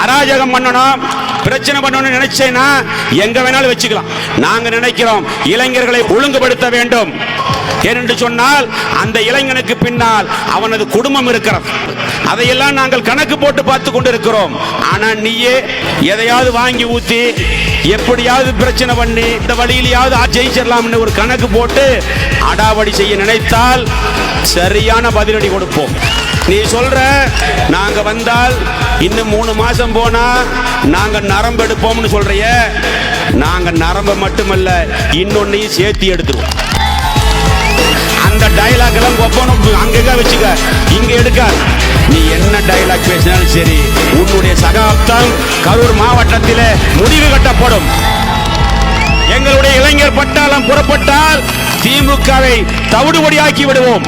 அராஜகம் பண்ணணும், பிரச்சனை பண்ணணும்னு நினைச்சேன்னா எங்க வேணாலும் வச்சுக்கலாம். நாங்க நினைக்கிறோம் இளைஞர்களை ஒழுங்குபடுத்த வேண்டும் என்று சொன்னால் அந்த இளைஞனுக்கு பின்னால் அவனது குடும்பம் இருக்கிறது. அதையெல்லாம் நாங்கள் கணக்கு போட்டு பார்த்து கொண்டிருக்கிறோம். ஆனா நீயே எதையாவது வாங்கி ஊத்தி எப்படியாவது பிரச்சனை பண்ணி இந்த வழியிலாவது ஜெயிச்சிடலாம்னு ஒரு கணக்கு போட்டு அடாவடி செய்ய நினைத்தால் சரியான பதிலடி கொடுப்போம். நீ சொல்ற நாங்க வந்தால் இன்னும் 3 மாசம் போனா நாங்க நரம்பு எடுப்போம்னு சொல்றிய, நாங்க நரம்பை மட்டுமல்ல இன்னொன்னையும் சேர்த்து எடுத்துருவோம். அந்த டயலாக் எல்லாம் ஒப்பனும் அங்கங்க வச்சுக்க, இங்க எடுக்காது. நீ என்ன டயலாக் பேசினாலும் சரி, உன்னுடைய சகாப்தம் கரூர் மாவட்டத்திலே முடிவு கட்டப்படும். எங்களுடைய இளைஞர் பட்டாளம் புறப்பட்டால் திமுகவை தவிடுபடியாக்கி விடுவோம்.